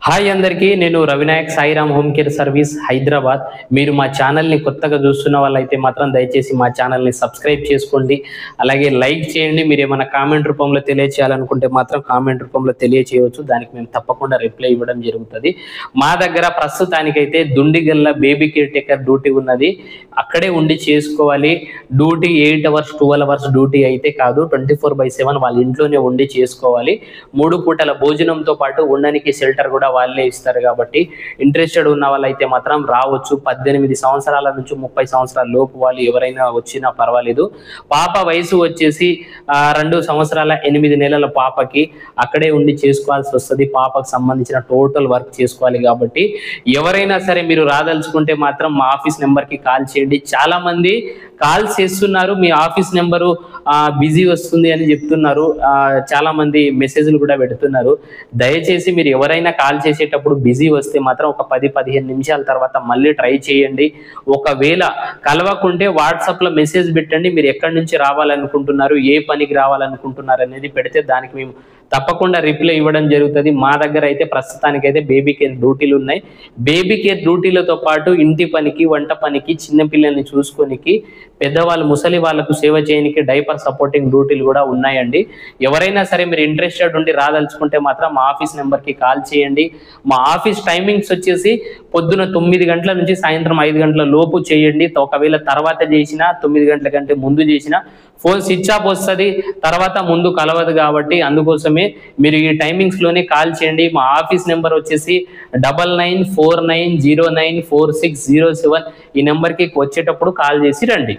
Hi అందరికీ నేను Ravinayak Sairam home care service Hyderabad. మీరు మా ఛానల్ని కొత్తగా చూస్తున్న వాళ్ళైతే మాత్రం దయచేసి మా ఛానల్ని సబ్స్క్రైబ్ చేసుకోండి, అలాగే లైక్ చేయండి. మీరు ఏమైనా కామెంట్ రూపంలో తెలియచేయాలనుకుంటే మాత్రం కామెంట్ రూపంలో తెలియచేయవచ్చు, దానికి మేము తప్పకుండా రిప్లై ఇవ్వడం జరుగుతుంది. మా దగ్గర ప్రస్తుతానికైతే దుండిగల్ల బేబీ కేర్ టేకర్ డ్యూటీ ఉన్నది, అక్కడే ఉండి చేసుకోవాలి. డ్యూటీ 8 అవర్స్ 12 అవర్స్ డ్యూటీ అయితే కాదు, 24/7 వాళ్ళ ఇంట్లోనే ఉండి చేసుకోవాలి. 3 పూటల భోజనంతో పాటు ఉండడానికి షెల్టర్ కూడా వాళ్ళే ఇస్తారు. కాబట్టి ఇంట్రెస్టెడ్ ఉన్న వాళ్ళైతే మాత్రం రావచ్చు. 18 సంవత్సరాల నుంచి 30 సంవత్సరాల లోపు వాళ్ళు ఎవరైనా వచ్చినా పర్వాలేదు. పాప వయసు వచ్చేసి 2 సంవత్సరాల 8 నెలల పాపకి అక్కడే ఉండి చేసుకోవాల్సి వస్తుంది. పాపకు సంబంధించిన టోటల్ వర్క్ చేసుకోవాలి. కాబట్టి ఎవరైనా సరే మీరు రాదలుచుకుంటే మాత్రం మా ఆఫీస్ నెంబర్కి కాల్ చేయండి. చాలా మంది కాల్ చేస్తున్నారు, మీ ఆఫీస్ నెంబరు బిజీ వస్తుంది అని చెప్తున్నారు. చాలా మంది మెసేజ్లు కూడా పెడుతున్నారు. దయచేసి మీరు ఎవరైనా కాల్ చేసేటప్పుడు బిజీ వస్తే మాత్రం ఒక 10-15 నిమిషాల తర్వాత మళ్ళీ ట్రై చేయండి. ఒకవేళ కలవకుంటే వాట్సాప్లో మెసేజ్ పెట్టండి, మీరు ఎక్కడి నుంచి రావాలనుకుంటున్నారు, ఏ పనికి రావాలనుకుంటున్నారు అనేది పెడితే దానికి మేము తప్పకుండా రిప్లై ఇవ్వడం జరుగుతుంది. మా దగ్గర అయితే ప్రస్తుతానికైతే బేబీ కేర్ డ్యూటీలు ఉన్నాయి. బేబీ కేర్ డ్యూటీలతో పాటు ఇంటి పనికి, వంట పనికి, చిన్నపిల్లల్ని చూసుకోనికి, పెద్దవాళ్ళు ముసలి వాళ్ళకు సేవ చేయడానికి డైపర్ సపోర్టింగ్ డ్యూటీలు కూడా ఉన్నాయండి. ఎవరైనా సరే మీరు ఇంట్రెస్టెడ్ ఉండి రాదలుచుకుంటే మాత్రం మా ఆఫీస్ నెంబర్కి కాల్ చేయండి. మా ఆఫీస్ టైమింగ్స్ వచ్చేసి పొద్దున 9 గంటల నుంచి సాయంత్రం 5 గంటల లోపు చేయండి. ఒకవేళ తర్వాత చేసినా 9 గంటల కంటే ముందు చేసినా ఫోన్ స్విచ్ ఆఫ్ వస్తుంది, తర్వాత ముందు కలవదు. కాబట్టి అందుకోసమే మీరు ఈ టైమింగ్స్లోనే కాల్ చేయండి. మా ఆఫీస్ నెంబర్ వచ్చేసి 9949094607. ఈ నెంబర్కి వచ్చేటప్పుడు కాల్ చేసి రండి.